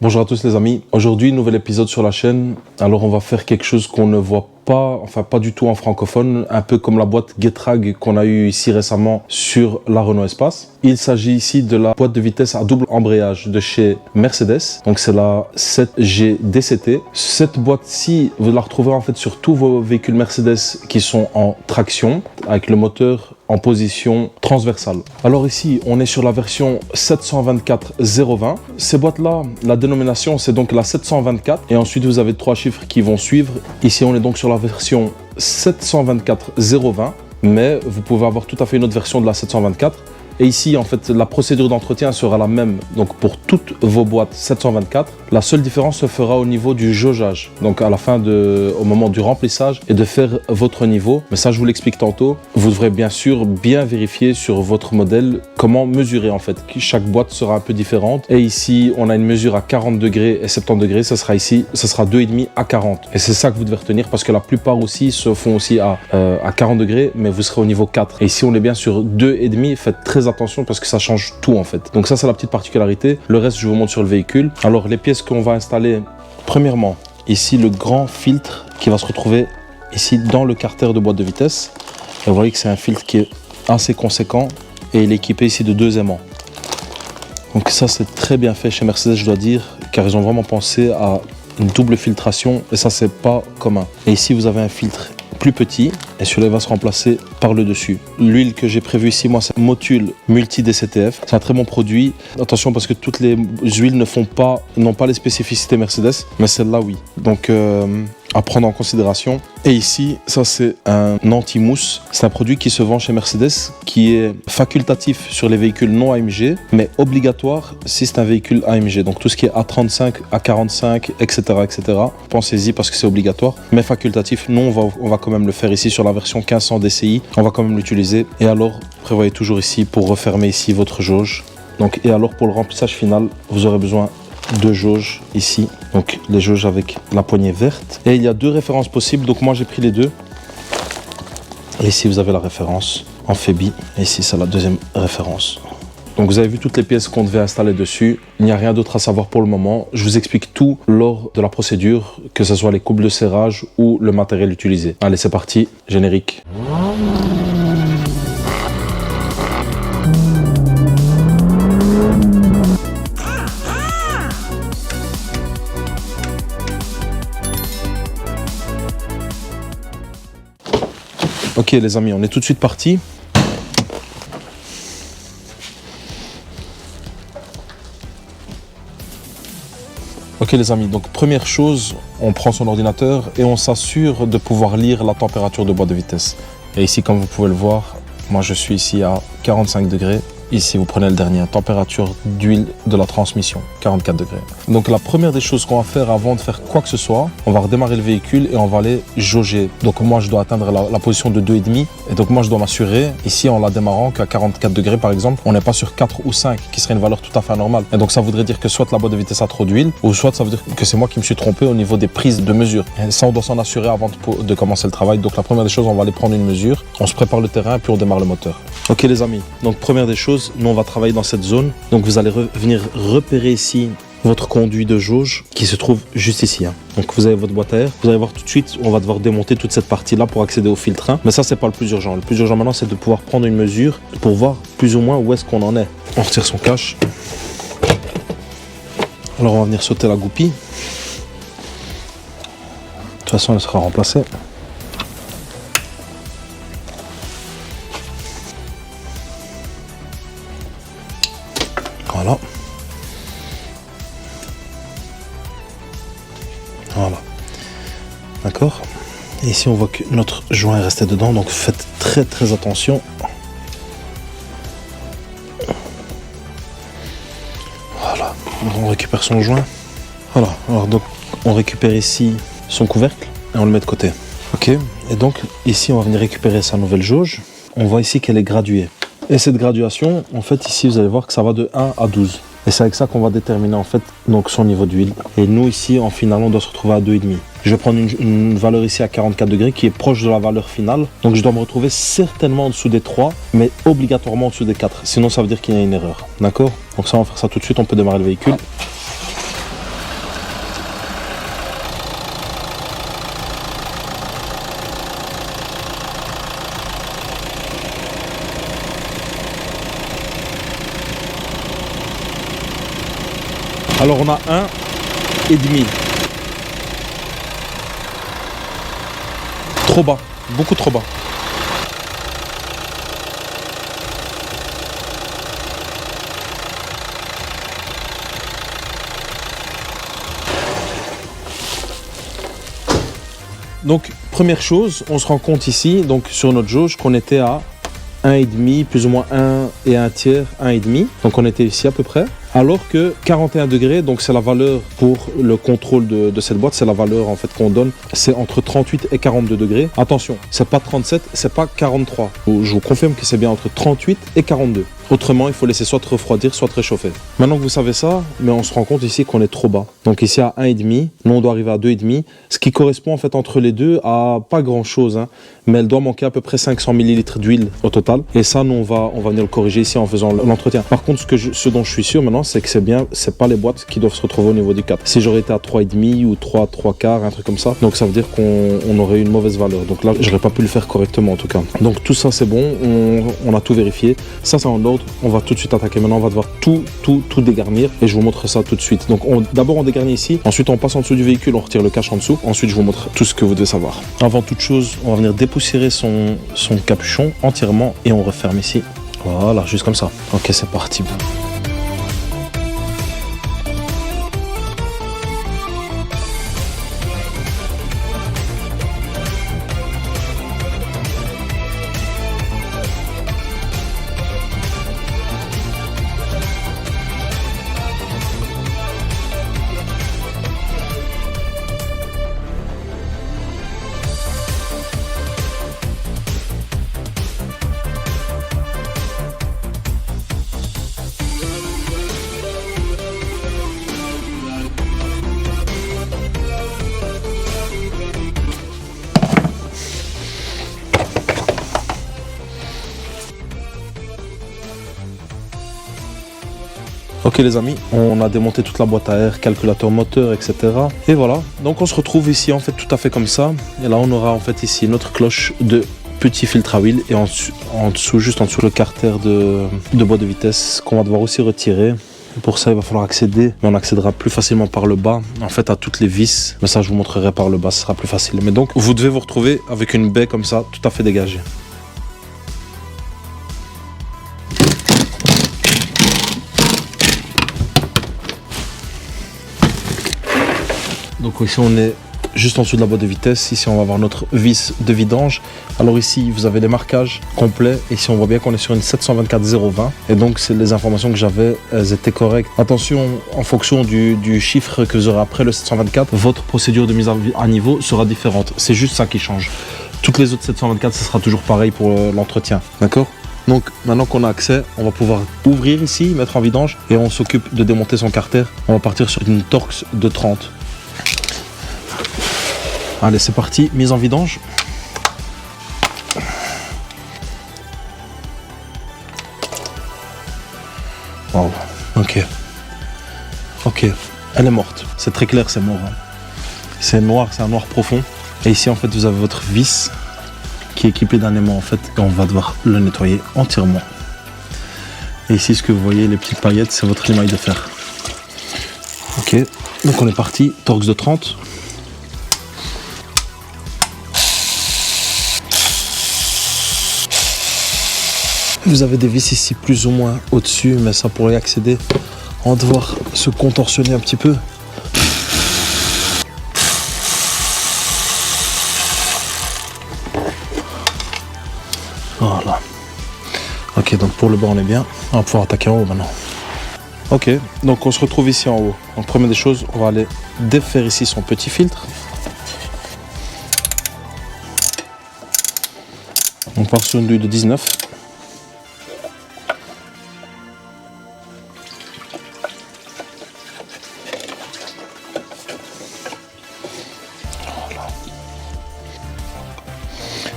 Bonjour à tous les amis, aujourd'hui nouvel épisode sur la chaîne. Alors on va faire quelque chose qu'on ne voit pas, enfin pas du tout en francophone, un peu comme la boîte Getrag qu'on a eu ici récemment sur la Renault Espace. Il s'agit ici de la boîte de vitesse à double embrayage de chez Mercedes, donc c'est la 7G DCT. Cette boîte-ci, vous la retrouverez en fait sur tous vos véhicules Mercedes qui sont en traction, avec le moteur en position transversale. Alors ici, on est sur la version 724-020. Ces boîtes-là, la dénomination, c'est donc la 724. Et ensuite, vous avez 3 chiffres qui vont suivre. Ici, on est donc sur la version 724-020. Mais vous pouvez avoir tout à fait une autre version de la 724. Et ici, en fait, la procédure d'entretien sera la même. Donc, pour toutes vos boîtes 724, la seule différence se fera au niveau du jaugeage. Donc, à la fin au moment du remplissage et de faire votre niveau. Mais ça, je vous l'explique tantôt. Vous devrez bien sûr bien vérifier sur votre modèle comment mesurer, en fait. Chaque boîte sera un peu différente. Et ici, on a une mesure à 40 degrés et 70 degrés. Ça sera ici, ça sera 2,5 à 40. Et c'est ça que vous devez retenir parce que la plupart aussi se font aussi à 40 degrés, mais vous serez au niveau 4. Et ici, on est bien sur 2,5. Faites très attention parce que ça change tout en fait. Donc ça c'est la petite particularité. Le reste je vous montre sur le véhicule. Alors les pièces qu'on va installer, premièrement ici le grand filtre qui va se retrouver ici dans le carter de boîte de vitesse. Et vous voyez que c'est un filtre qui est assez conséquent et il est équipé ici de 2 aimants. Donc ça c'est très bien fait chez Mercedes je dois dire, car ils ont vraiment pensé à une double filtration et ça c'est pas commun. Et ici vous avez un filtre plus petit et celui-là va se remplacer par le dessus. L'huile que j'ai prévue ici, moi, c'est Motul Multi DCTF. C'est un très bon produit. Attention parce que toutes les huiles n'ont pas les spécificités Mercedes, mais celle-là oui. Donc à prendre en considération. Et ici, ça c'est un anti-mousse. C'est un produit qui se vend chez Mercedes, qui est facultatif sur les véhicules non AMG, mais obligatoire si c'est un véhicule AMG. Donc tout ce qui est A35, A45, etc. etc. Pensez-y parce que c'est obligatoire, mais facultatif. Nous, on va quand même le faire ici sur la version 1500 DCI. On va quand même l'utiliser. Et alors, prévoyez toujours ici pour refermer ici votre jauge. Donc, et alors pour le remplissage final, vous aurez besoin de jauges ici, donc les jauges avec la poignée verte, et il y a 2 références possibles, donc moi j'ai pris les 2. Et ici vous avez la référence en Febi et ici c'est la deuxième référence. Donc vous avez vu toutes les pièces qu'on devait installer dessus. Il n'y a rien d'autre à savoir pour le moment. Je vous explique tout lors de la procédure, que ce soit les coupes de serrage ou le matériel utilisé. Allez c'est parti, générique. Ok les amis, on est tout de suite parti. Ok les amis, donc première chose, on prend son ordinateur et on s'assure de pouvoir lire la température de boîte de vitesse. Et ici comme vous pouvez le voir, moi je suis ici à 45 degrés. Ici, vous prenez le dernier, température d'huile de la transmission, 44 degrés. Donc la première des choses qu'on va faire avant de faire quoi que ce soit, on va redémarrer le véhicule et on va aller jauger. Donc moi, je dois atteindre la position de 2,5. Et donc moi, je dois m'assurer, ici en la démarrant, qu'à 44 degrés par exemple, on n'est pas sur 4 ou 5, qui serait une valeur tout à fait normale. Et donc ça voudrait dire que soit la boîte de vitesse a trop d'huile, ou soit ça veut dire que c'est moi qui me suis trompé au niveau des prises de mesure. Et ça, on doit s'en assurer avant de commencer le travail. Donc la première des choses, on va aller prendre une mesure, on se prépare le terrain, puis on démarre le moteur. Ok les amis, donc première des choses, nous on va travailler dans cette zone. Donc vous allez venir repérer ici votre conduit de jauge qui se trouve juste ici. Donc vous avez votre boîte à air. Vous allez voir tout de suite, on va devoir démonter toute cette partie-là pour accéder au filtre. Mais ça, c'est pas le plus urgent. Le plus urgent maintenant, c'est de pouvoir prendre une mesure pour voir plus ou moins où est-ce qu'on en est. On retire son cache. Alors on va venir sauter la goupille. De toute façon, elle sera remplacée. Voilà. Voilà. D'accord. Et ici, on voit que notre joint est resté dedans, donc faites très très attention. Voilà. On récupère son joint. Voilà. Alors donc, on récupère ici son couvercle et on le met de côté. Ok. Et donc, ici, on va venir récupérer sa nouvelle jauge. On voit ici qu'elle est graduée. Et cette graduation, en fait, ici, vous allez voir que ça va de 1 à 12. Et c'est avec ça qu'on va déterminer, en fait, donc son niveau d'huile. Et nous, ici, en finale, on doit se retrouver à 2,5. Je vais prendre une valeur ici à 44 degrés qui est proche de la valeur finale. Donc, je dois me retrouver certainement en dessous des 3, mais obligatoirement en dessous des 4. Sinon, ça veut dire qu'il y a une erreur. D'accord? Donc ça, on va faire ça tout de suite. On peut démarrer le véhicule. Alors on a 1,5. Trop bas, beaucoup trop bas. Donc première chose, on se rend compte ici, donc sur notre jauge, qu'on était à 1,5, plus ou moins 1 et 1 tiers, 1,5. Donc on était ici à peu près. Alors que 41 degrés, donc c'est la valeur pour le contrôle de cette boîte, c'est la valeur en fait qu'on donne, c'est entre 38 et 42 degrés. Attention, c'est pas 37, c'est pas 43. Je vous confirme que c'est bien entre 38 et 42. Autrement, il faut laisser soit refroidir, soit réchauffer. Maintenant que vous savez ça, mais on se rend compte ici qu'on est trop bas. Donc ici à 1,5, nous on doit arriver à 2,5, ce qui correspond en fait entre les deux à pas grand chose, hein, mais elle doit manquer à peu près 500 ml d'huile au total. Et ça, nous on va venir le corriger ici en faisant l'entretien. Par contre, ce dont je suis sûr maintenant, c'est que c'est pas les boîtes qui doivent se retrouver au niveau du 4. Si j'aurais été à 3,5 ou 3 quarts, un truc comme ça, donc ça veut dire qu'on aurait eu une mauvaise valeur. Donc là, j'aurais pas pu le faire correctement en tout cas. Donc tout ça c'est bon, on a tout vérifié. Ça c'est en ordre. On va tout de suite attaquer. Maintenant, on va devoir tout dégarnir et je vous montre ça tout de suite. Donc, d'abord, on dégarnit ici. Ensuite, on passe en dessous du véhicule, on retire le cache en dessous. Ensuite, je vous montre tout ce que vous devez savoir. Avant toute chose, on va venir dépoussiérer son capuchon entièrement et on referme ici. Voilà, juste comme ça. Ok, c'est parti. Ok les amis, on a démonté toute la boîte à air, calculateur moteur, etc. Et voilà, donc on se retrouve ici en fait tout à fait comme ça. Et là on aura en fait ici notre cloche de petit filtre à huile et en dessous, juste en dessous le carter de boîte de vitesse qu'on va devoir aussi retirer. Pour ça il va falloir accéder, mais on accédera plus facilement par le bas en fait à toutes les vis, mais ça je vous montrerai par le bas, ce sera plus facile. Mais donc vous devez vous retrouver avec une baie comme ça tout à fait dégagée. Donc ici on est juste en dessous de la boîte de vitesse. Ici on va avoir notre vis de vidange. Alors ici vous avez les marquages complets. Ici on voit bien qu'on est sur une 724-020. Et donc c'est les informations que j'avais, elles étaient correctes. Attention, en fonction du chiffre que vous aurez après le 724, votre procédure de mise à niveau sera différente. C'est juste ça qui change. Toutes les autres 724, ce sera toujours pareil pour l'entretien. D'accord ? Donc maintenant qu'on a accès, on va pouvoir ouvrir ici, mettre en vidange et on s'occupe de démonter son carter. On va partir sur une Torx de 30. Allez, c'est parti, mise en vidange. Wow, ok. Ok, elle est morte. C'est très clair, c'est mort. Hein. C'est noir, c'est un noir profond. Et ici, en fait, vous avez votre vis qui est équipé d'un aimant, en fait, et on va devoir le nettoyer entièrement. Et ici, ce que vous voyez, les petites paillettes, c'est votre émail de fer. Ok, donc on est parti, Torx de 30. Vous avez des vis ici plus ou moins au-dessus, mais ça pour y accéder, on va devoir se contorsionner un petit peu. Voilà. Ok, donc pour le bas on est bien. On va pouvoir attaquer en haut maintenant. Ok, donc on se retrouve ici en haut. Donc première des choses, on va aller défaire ici son petit filtre. On part sur une douille de 19.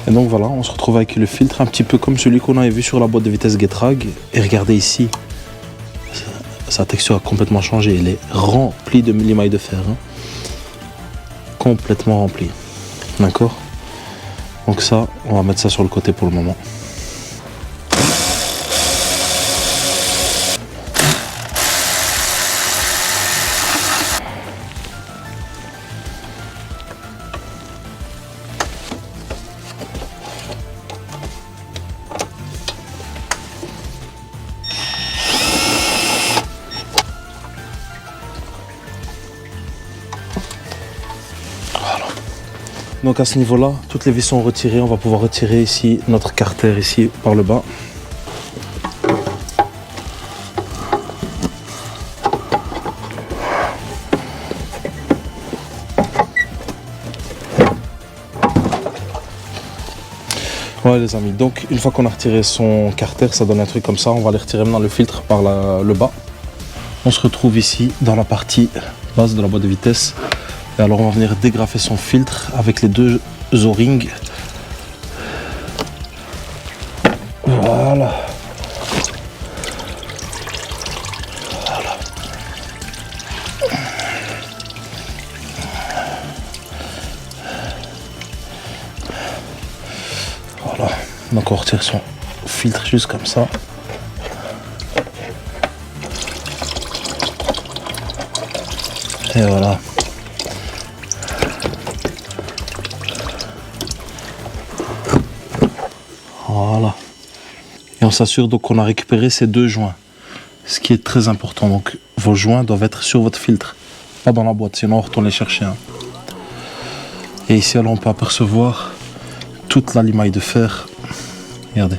Et donc voilà, on se retrouve avec le filtre un petit peu comme celui qu'on avait vu sur la boîte de vitesse Getrag. Et regardez ici, sa texture a complètement changé. Elle est remplie de l'émail de fer. Hein. Complètement remplie. D'accord ? Donc ça, on va mettre ça sur le côté pour le moment. Donc à ce niveau-là, toutes les vis sont retirées. On va pouvoir retirer ici notre carter ici par le bas. Ouais les amis, donc une fois qu'on a retiré son carter, ça donne un truc comme ça. On va aller retirer maintenant le filtre par le bas. On se retrouve ici dans la partie basse de la boîte de vitesse. Et alors on va venir dégrafer son filtre avec les deux O-rings. Voilà. Voilà, donc on retire son filtre juste comme ça. Et voilà. Voilà. Et on s'assure donc qu'on a récupéré ces deux joints. Ce qui est très important. Donc vos joints doivent être sur votre filtre, pas dans la boîte, sinon on retourne les chercher. Et ici alors on peut apercevoir toute la limaille de fer. Regardez.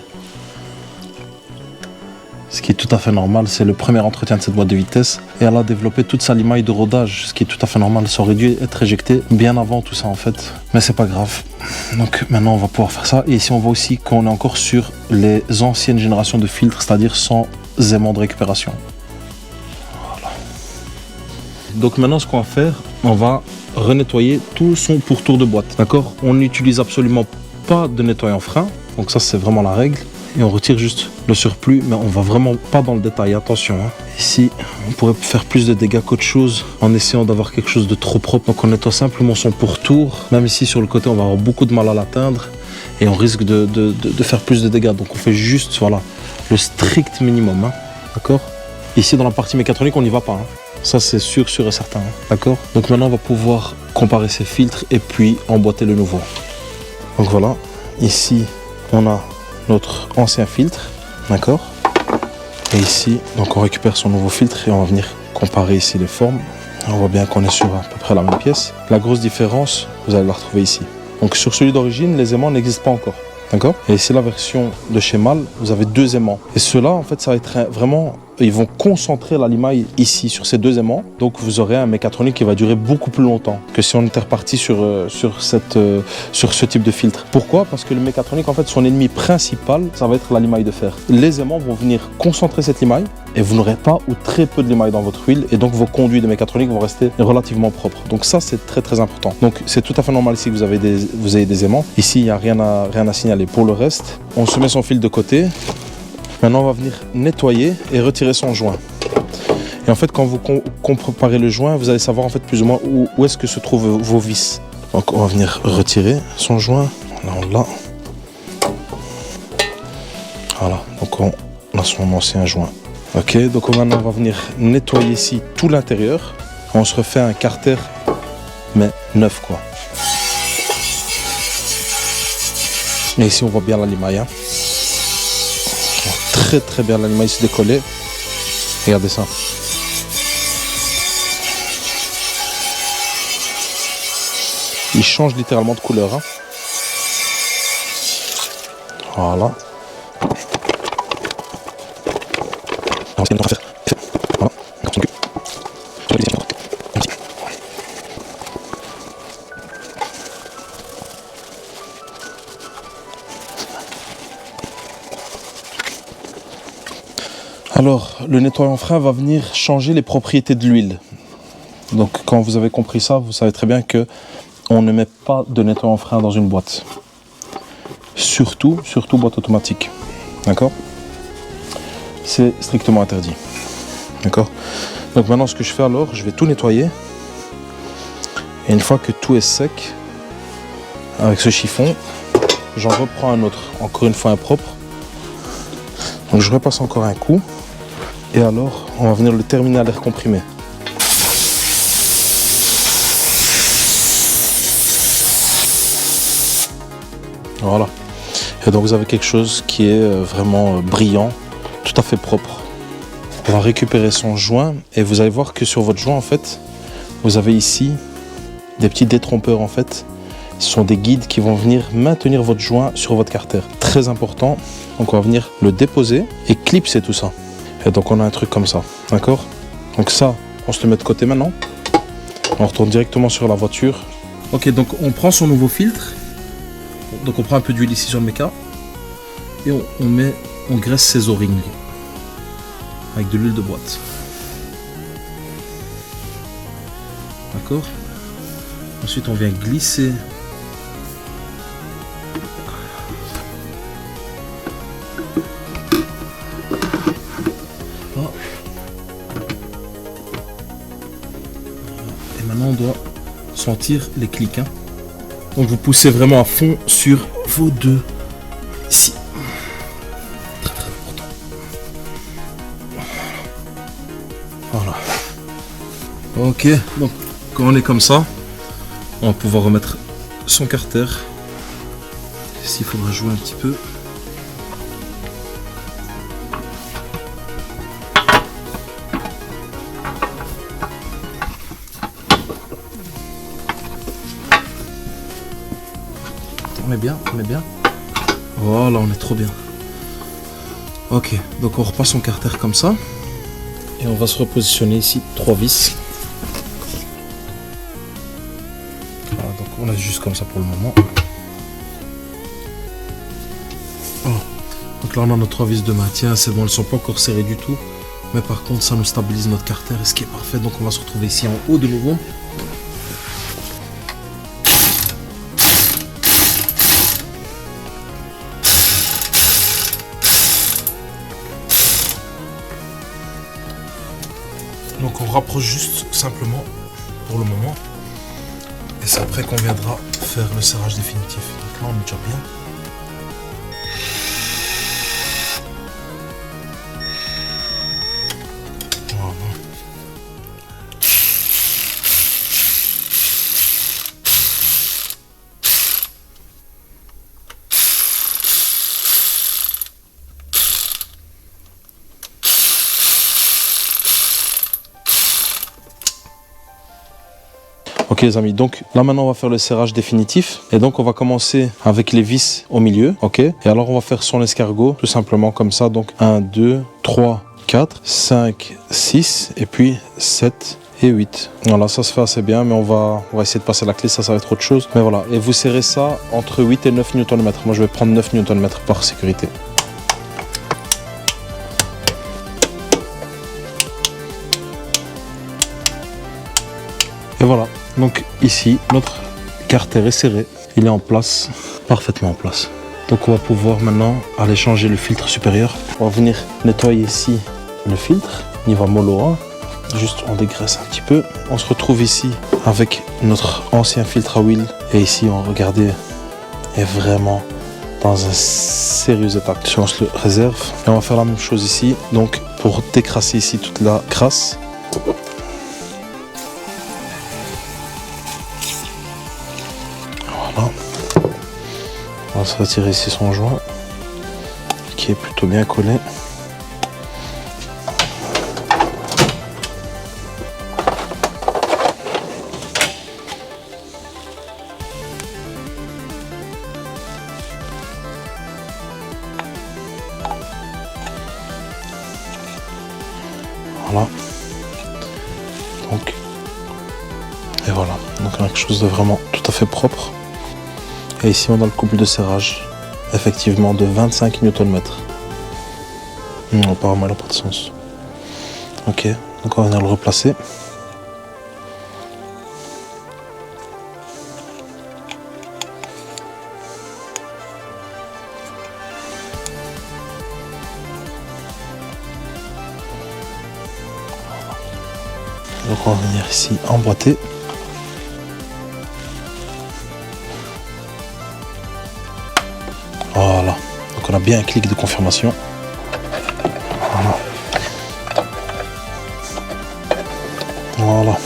Ce qui est tout à fait normal, c'est le premier entretien de cette boîte de vitesse. Et elle a développé toute sa limaille de rodage, ce qui est tout à fait normal. Ça aurait dû être éjecté bien avant tout ça en fait. Mais c'est pas grave. Donc maintenant on va pouvoir faire ça. Et ici on voit aussi qu'on est encore sur les anciennes générations de filtres, c'est-à-dire sans aimant de récupération. Voilà. Donc maintenant ce qu'on va faire, on va renettoyer tout son pourtour de boîte. D'accord? On n'utilise absolument pas de nettoyant frein. Donc ça c'est vraiment la règle. Et on retire juste le surplus, mais on va vraiment pas dans le détail, attention. Ici, on pourrait faire plus de dégâts qu'autre chose en essayant d'avoir quelque chose de trop propre. Donc on nettoie simplement son pourtour. Même ici sur le côté, on va avoir beaucoup de mal à l'atteindre et on risque de faire plus de dégâts. Donc on fait juste voilà, le strict minimum. D'accord? Ici dans la partie mécatronique, on n'y va pas. Ça c'est sûr et certain. D'accord? Donc maintenant, on va pouvoir comparer ces filtres et puis emboîter le nouveau. Donc voilà, ici, on a notre ancien filtre, d'accord. Et ici, donc on récupère son nouveau filtre et on va venir comparer ici les formes. On voit bien qu'on est sur à peu près la même pièce. La grosse différence, vous allez la retrouver ici. Donc sur celui d'origine, les aimants n'existent pas encore, d'accord. Et ici la version de chez MAL, vous avez deux aimants. Et ceux-là, en fait, ça va être vraiment, ils vont concentrer la limaille ici sur ces deux aimants. Donc vous aurez un mécatronique qui va durer beaucoup plus longtemps que si on était reparti sur ce type de filtre. Pourquoi? Parce que le mécatronique, en fait, son ennemi principal, ça va être la limaille de fer. Les aimants vont venir concentrer cette limaille et vous n'aurez pas ou très peu de limaille dans votre huile et donc vos conduits de mécatronique vont rester relativement propres. Donc ça, c'est très très important. Donc c'est tout à fait normal ici que vous ayez des aimants. Ici, il n'y a rien à signaler. Pour le reste, on se met son fil de côté. Maintenant, on va venir nettoyer et retirer son joint. Et en fait, quand vous comparez le joint, vous allez savoir en fait plus ou moins où est-ce que se trouvent vos vis. Donc, on va venir retirer son joint. Là, on l'a. Voilà. Donc, on a son ancien joint. Ok. Donc, maintenant, on va venir nettoyer ici tout l'intérieur. On se refait un carter, mais neuf, quoi. Et ici, on voit bien la limaille. Très très bien, la limaille se décoller. Regardez ça. Il change littéralement de couleur. Voilà. Alors, le nettoyant frein va venir changer les propriétés de l'huile. Donc, quand vous avez compris ça, vous savez très bien que on ne met pas de nettoyant frein dans une boîte. Surtout boîte automatique. D'accord? C'est strictement interdit. D'accord? Donc maintenant, ce que je fais alors, je vais tout nettoyer. Et une fois que tout est sec, avec ce chiffon, j'en reprends un autre, encore une fois impropre. Donc je repasse encore un coup. Et alors, on va venir le terminer à l'air comprimé. Voilà. Et donc vous avez quelque chose qui est vraiment brillant, tout à fait propre. On va récupérer son joint et vous allez voir que sur votre joint, en fait, vous avez ici des petits détrompeurs, en fait, Ce sont des guides qui vont venir maintenir votre joint sur votre carter. Très important. Donc on va venir le déposer et clipser tout ça. Et donc on a un truc comme ça, d'accord? Donc ça, on se le met de côté maintenant. On retourne directement sur la voiture. Ok, donc on prend son nouveau filtre. Donc on prend un peu d'huile ici sur le méca. Et on graisse ses O-rings avec de l'huile de boîte. D'accord? Ensuite on vient glisser là. Et maintenant on doit sentir les clics, hein. Donc vous poussez vraiment à fond sur vos deux ici. Très très important. Voilà. Ok, donc quand on est comme ça, on va pouvoir remettre son carter. Ici il faudra jouer un petit peu. On est bien, on est bien. Voilà, on est trop bien. Ok, donc on repasse son carter comme ça. Et on va se repositionner ici, 3 vis. Voilà, donc on laisse juste comme ça pour le moment. Oh. Donc là on a nos 3 vis de maintien, c'est bon, elles ne sont pas encore serrées du tout. Mais par contre ça nous stabilise notre carter, ce qui est parfait. Donc on va se retrouver ici en haut de nouveau. Donc on rapproche juste simplement pour le moment. Et c'est après qu'on viendra faire le serrage définitif. Donc là on est déjà bien. Voilà. Ok les amis, donc là maintenant on va faire le serrage définitif. Et donc on va commencer avec les vis au milieu, ok? Et alors on va faire son escargot, tout simplement comme ça. Donc 1, 2, 3, 4, 5, 6 et puis 7 et 8. Voilà, ça se fait assez bien, mais on va essayer de passer la clé, ça va être autre chose. Mais voilà, et vous serrez ça entre 8 et 9 Nm. Moi je vais prendre 9 Nm par sécurité. Et voilà, donc ici, notre carter est serré, il est en place, parfaitement en place. Donc on va pouvoir maintenant aller changer le filtre supérieur. On va venir nettoyer ici le filtre, il va mollo 1, juste on dégraisse un petit peu. On se retrouve ici avec notre ancien filtre à huile. Et ici, regardez, est vraiment dans un sérieux état. On se le réserve. Et on va faire la même chose ici, donc pour décrasser ici toute la crasse. Voilà. On va se retirer ici son joint qui est plutôt bien collé. Voilà. Donc, et voilà. Donc on a quelque chose de vraiment tout à fait propre. Et ici on a le couple de serrage, effectivement de 25 Nm. Apparemment il n'a pas de sens. Ok, donc on va venir le replacer. Donc on va venir ici emboîter. Voilà, donc on a bien un clic de confirmation. Voilà. Voilà.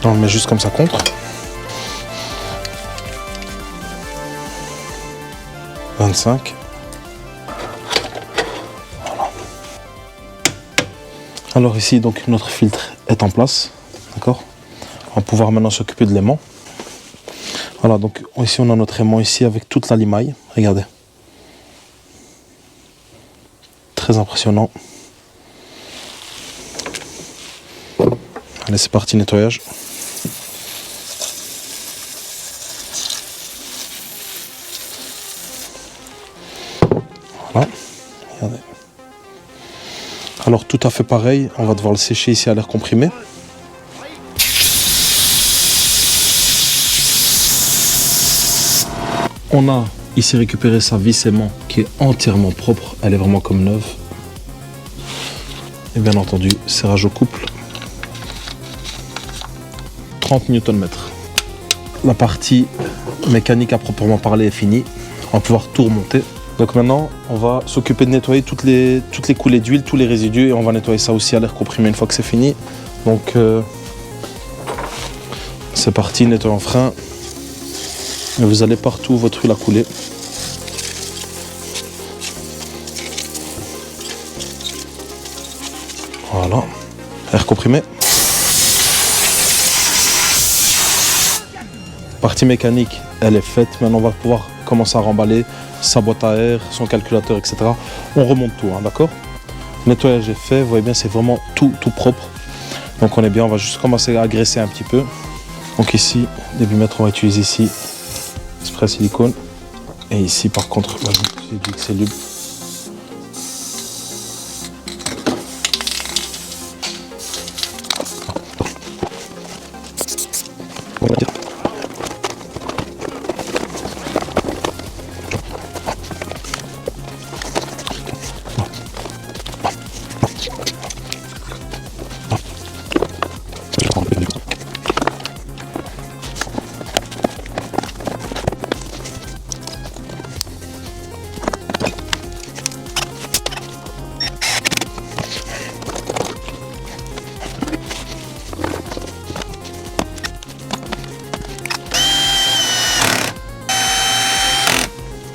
On le met juste comme ça contre. Voilà. Alors ici, donc notre filtre est en place, d'accord. On va pouvoir maintenant s'occuper de l'aimant. Voilà, donc ici on a notre aimant ici avec toute la limaille, regardez. Très impressionnant. Allez, c'est parti, nettoyage. Voilà, regardez. Alors tout à fait pareil, on va devoir le sécher ici à l'air comprimé. On a ici récupéré sa vis aimant qui est entièrement propre, elle est vraiment comme neuve. Et bien entendu, serrage au couple. 30 Nm. La partie mécanique à proprement parler est finie. On va pouvoir tout remonter. Donc maintenant, on va s'occuper de nettoyer toutes les coulées d'huile, tous les résidus, et on va nettoyer ça aussi à l'air comprimé une fois que c'est fini. Donc c'est parti, nettoyant frein. Et vous allez partout où votre huile a coulé. Voilà, air comprimé. Partie mécanique, elle est faite. Maintenant, on va pouvoir commencer à remballer sa boîte à air, son calculateur, etc. On remonte tout, hein, d'accord? Nettoyage est fait. Vous voyez bien, c'est vraiment tout propre. Donc on est bien. On va juste commencer à graisser un petit peu. Donc ici, début mètre, on va utiliser ici spray silicone. Et ici, par contre, j'ai dit que c'est lube.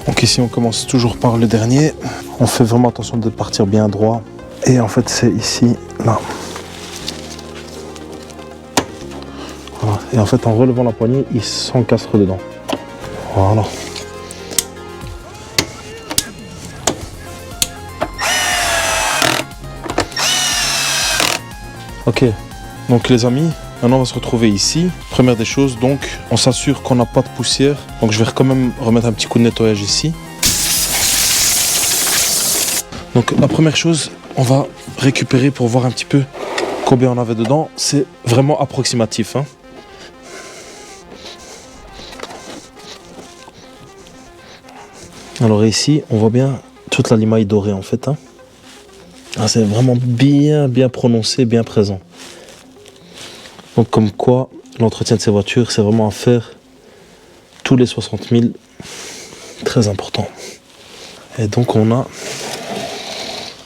Donc ici on commence toujours par le dernier. On fait vraiment attention de partir bien droit. Et en fait c'est ici, là. Voilà. Et en fait en relevant la poignée, il s'encastre dedans. Voilà. Ok, donc les amis, maintenant on va se retrouver ici. Première des choses, donc on s'assure qu'on n'a pas de poussière. Donc je vais quand même remettre un petit coup de nettoyage ici. Donc la première chose, on va récupérer pour voir un petit peu combien on avait dedans. C'est vraiment approximatif, hein. Alors ici, on voit bien toute la limaille dorée en fait, hein. Ah, c'est vraiment bien prononcé, bien présent. Donc comme quoi, l'entretien de ces voitures, c'est vraiment à faire tous les 60 000. Très important. Et donc on a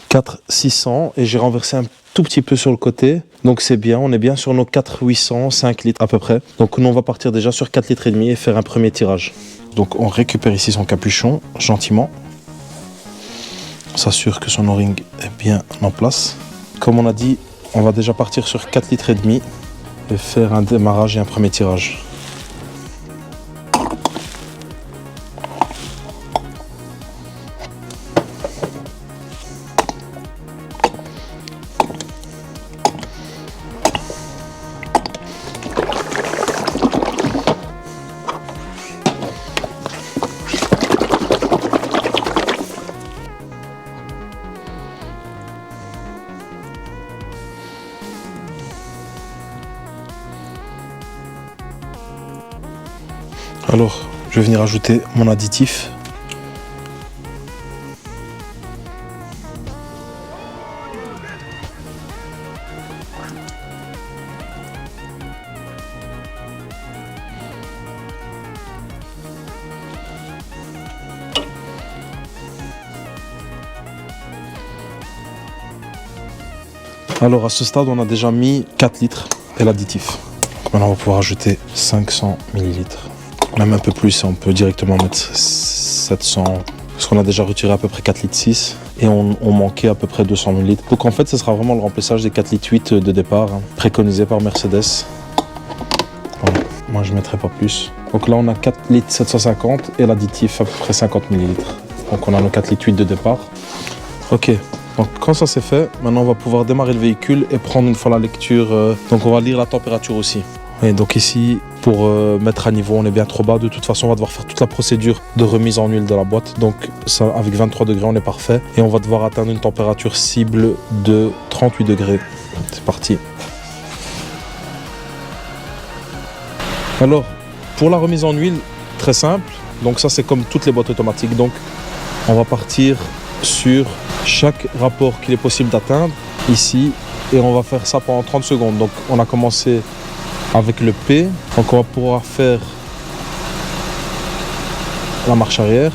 4 600 et j'ai renversé un tout petit peu sur le côté. Donc c'est bien, on est bien sur nos 4 800, 5 litres à peu près. Donc nous on va partir déjà sur 4 litres et demi et faire un premier tirage. Donc on récupère ici son capuchon, gentiment. On s'assure que son O-ring est bien en place. Comme on a dit, on va déjà partir sur 4 litres et demi et faire un démarrage et un premier tirage. Alors, je vais venir ajouter mon additif. Alors à ce stade, on a déjà mis 4 litres et l'additif. Maintenant, on va pouvoir ajouter 500 ml. Même un peu plus, on peut directement mettre 700, Parce qu'on a déjà retiré à peu près 4 litres 6 et on manquait à peu près 200 000 litres. Donc en fait, ce sera vraiment le remplissage des 4 litres 8 de départ, hein, préconisé par Mercedes. Voilà. Moi, je ne mettrai pas plus. Donc là, on a 4 litres 750 et l'additif à peu près 50 millilitres. Donc on a nos 4 litres 8 de départ. Ok, donc quand ça c'est fait, maintenant on va pouvoir démarrer le véhicule et prendre une fois la lecture. Donc on va lire la température aussi. Et donc ici, pour mettre à niveau, on est bien trop bas. De toute façon, on va devoir faire toute la procédure de remise en huile de la boîte. Donc ça, avec 23 degrés, on est parfait. Et on va devoir atteindre une température cible de 38 degrés. C'est parti. Alors, pour la remise en huile, très simple. Donc ça, c'est comme toutes les boîtes automatiques. Donc on va partir sur chaque rapport qu'il est possible d'atteindre ici. Et on va faire ça pendant 30 secondes. Donc on a commencé avec le P, donc on va pouvoir faire la marche arrière.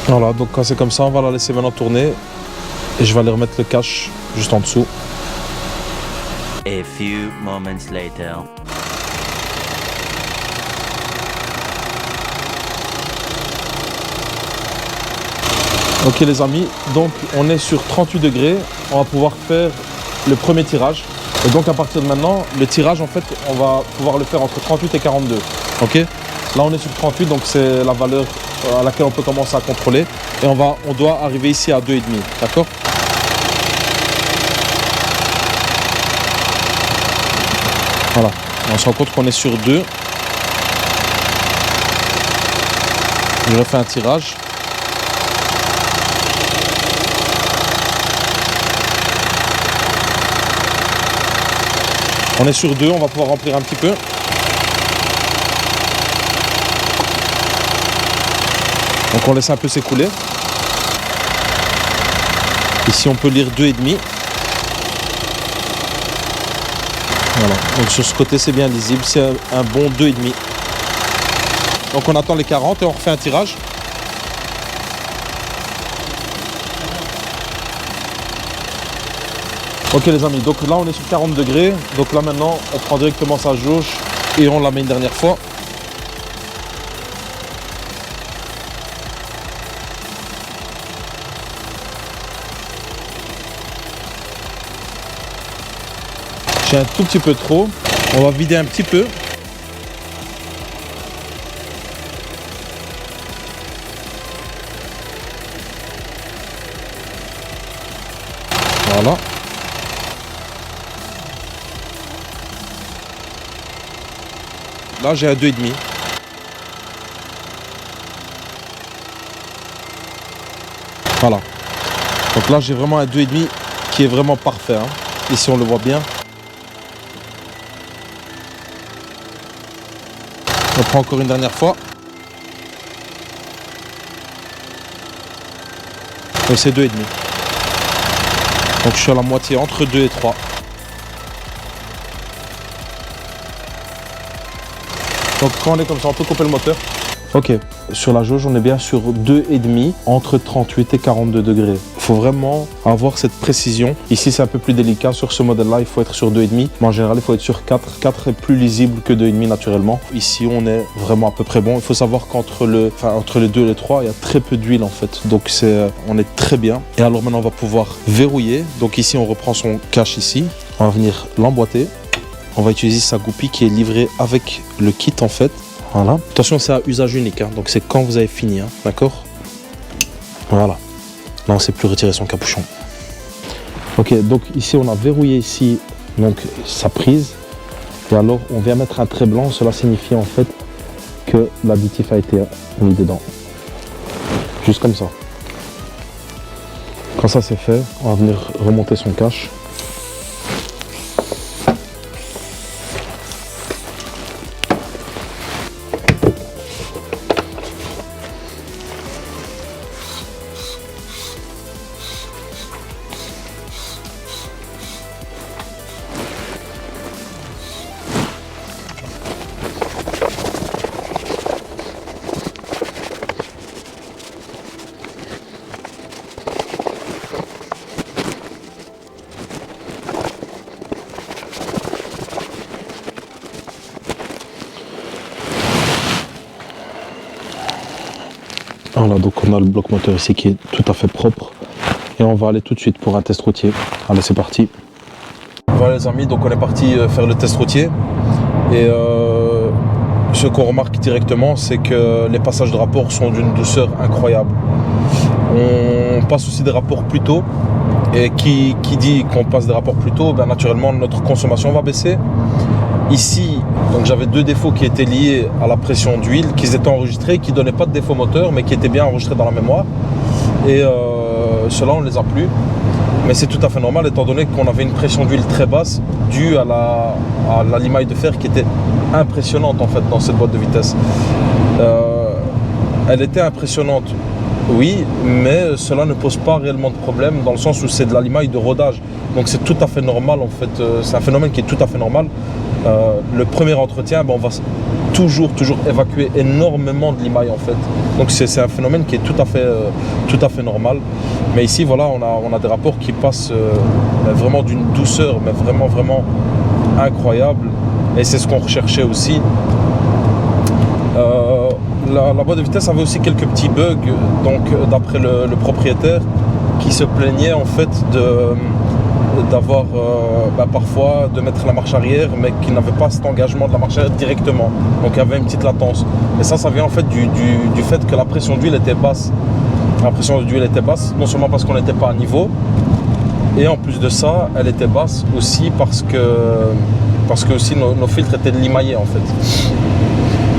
Voilà, donc quand c'est comme ça, on va la laisser maintenant tourner et je vais aller remettre le cache juste en dessous. A few moments later. Ok les amis, donc on est sur 38 degrés, on va pouvoir faire le premier tirage. Et donc à partir de maintenant, le tirage en fait, on va pouvoir le faire entre 38 et 42. Ok, là on est sur 38, donc c'est la valeur à laquelle on peut commencer à contrôler. Et on doit arriver ici à 2,5, d'accord? Voilà, on se rend compte qu'on est sur 2. Je refais un tirage. On est sur 2, on va pouvoir remplir un petit peu. Donc on laisse un peu s'écouler. Ici on peut lire 2,5. Voilà, donc sur ce côté c'est bien lisible, c'est un bon 2,5. Donc on attend les 40 et on refait un tirage. Ok les amis, donc là on est sur 40 degrés. Donc là maintenant on prend directement sa jauge et on la met une dernière fois. J'ai un tout petit peu trop. On va vider un petit peu. Voilà. Là, j'ai un 2,5. Voilà. Donc là, j'ai vraiment un 2,5 qui est vraiment parfait. Hein. Ici, on le voit bien. On prend encore une dernière fois. Et c'est 2,5. Donc je suis à la moitié, entre 2 et 3. Donc quand on est comme ça, on peut couper le moteur. Ok, sur la jauge, on est bien sur 2,5 entre 38 et 42 degrés. Il faut vraiment avoir cette précision. Ici, c'est un peu plus délicat. Sur ce modèle-là, il faut être sur 2,5. Mais en général, il faut être sur 4. 4 est plus lisible que 2,5 naturellement. Ici, on est vraiment à peu près bon. Il faut savoir qu'entre entre les 2 et les 3, il y a très peu d'huile en fait. Donc on est très bien. Et alors maintenant, on va pouvoir verrouiller. Donc ici, on reprend son cache ici. On va venir l'emboîter. On va utiliser sa goupille qui est livrée avec le kit en fait. Voilà. Attention, c'est à usage unique, hein. Donc c'est quand vous avez fini, hein. D'accord? Voilà. Là, on ne sait plus retirer son capuchon. Ok, donc ici, on a verrouillé ici donc, sa prise. Et alors, on vient mettre un trait blanc. Cela signifie en fait que l'additif a été mis dedans. Juste comme ça. Quand ça c'est fait, on va venir remonter son cache. Voilà, donc on a le bloc moteur ici qui est tout à fait propre. Et on va aller tout de suite pour un test routier. Allez, c'est parti. Voilà les amis, donc on est parti faire le test routier. Et ce qu'on remarque directement, c'est que les passages de rapport sont d'une douceur incroyable. On passe aussi des rapports plus tôt. Et qui dit qu'on passe des rapports plus tôt, ben naturellement notre consommation va baisser. Ici, donc j'avais 2 défauts qui étaient liés à la pression d'huile, qui étaient enregistrés, qui ne donnaient pas de défaut moteur, mais qui étaient bien enregistrés dans la mémoire. Et ceux-là, on ne les a plus. Mais c'est tout à fait normal, étant donné qu'on avait une pression d'huile très basse, due à la limaille de fer qui était impressionnante en fait dans cette boîte de vitesse. Elle était impressionnante. Oui, mais cela ne pose pas réellement de problème dans le sens où c'est de la limaille de rodage. Donc c'est tout à fait normal en fait, c'est un phénomène qui est tout à fait normal. Le premier entretien, on va toujours évacuer énormément de limaille en fait. Donc c'est un phénomène qui est tout à fait normal. Mais ici voilà, on a des rapports qui passent vraiment d'une douceur, mais vraiment incroyable. Et c'est ce qu'on recherchait aussi. La boîte de vitesse avait aussi quelques petits bugs, donc d'après le propriétaire qui se plaignait en fait d'avoir parfois de mettre la marche arrière mais qui n'avait pas cet engagement de la marche arrière directement, donc il y avait une petite latence. Et ça vient en fait du fait que la pression d'huile était basse. La pression d'huile était basse, non seulement parce qu'on n'était pas à niveau, et en plus de ça, elle était basse aussi parce que aussi nos filtres étaient limaillés en fait.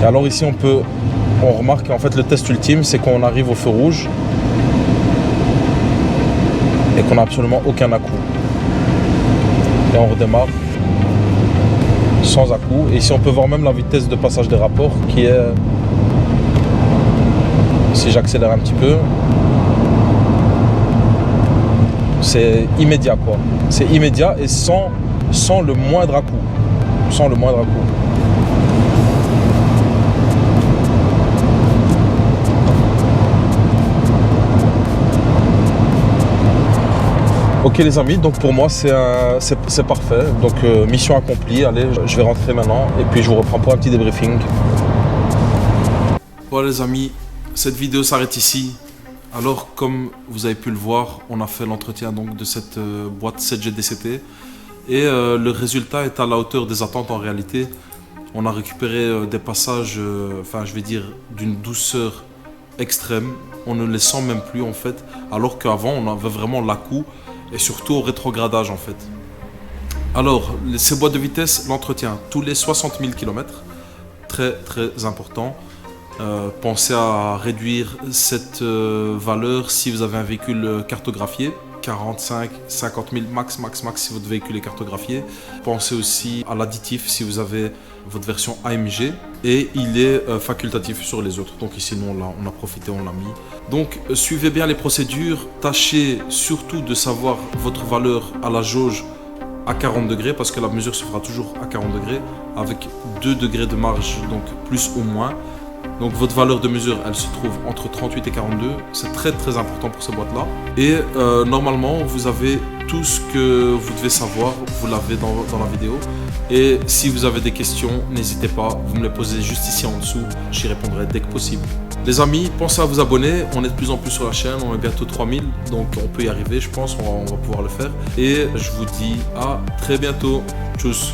Et alors ici on remarque en fait le test ultime, c'est qu'on arrive au feu rouge et qu'on n'a absolument aucun à-coup. Et on redémarre sans à-coup. Et ici on peut voir même la vitesse de passage des rapports qui est, si j'accélère un petit peu, c'est immédiat quoi. C'est immédiat et sans le moindre à-coup. Sans le moindre à-coup. Ok les amis, donc pour moi c'est parfait, donc mission accomplie. Allez, je vais rentrer maintenant et puis je vous reprends pour un petit débriefing. Voilà les amis, cette vidéo s'arrête ici. Alors comme vous avez pu le voir, on a fait l'entretien donc de cette boîte 7G DCT et le résultat est à la hauteur des attentes en réalité. On a récupéré des passages, je vais dire d'une douceur extrême, on ne les sent même plus en fait, alors qu'avant on avait vraiment l'à-coup. Et surtout au rétrogradage en fait. Alors, ces boîtes de vitesse, l'entretien tous les 60 000 km, très important. Pensez à réduire cette valeur si vous avez un véhicule cartographié, 45 50 000 max si votre véhicule est cartographié. Pensez aussi à l'additif si vous avez votre version AMG et il est facultatif sur les autres. Donc ici nous on a profité, on l'a mis. Donc suivez bien les procédures, tâchez surtout de savoir votre valeur à la jauge à 40 degrés parce que la mesure se fera toujours à 40 degrés avec 2 degrés de marge, donc plus ou moins. Donc votre valeur de mesure, elle se trouve entre 38 et 42. C'est très important pour ces boîtes-là. Et normalement, vous avez tout ce que vous devez savoir. Vous l'avez dans la vidéo. Et si vous avez des questions, n'hésitez pas. Vous me les posez juste ici en dessous. J'y répondrai dès que possible. Les amis, pensez à vous abonner. On est de plus en plus sur la chaîne. On est bientôt 3000. Donc on peut y arriver, je pense. On va pouvoir le faire. Et je vous dis à très bientôt. Tchuss.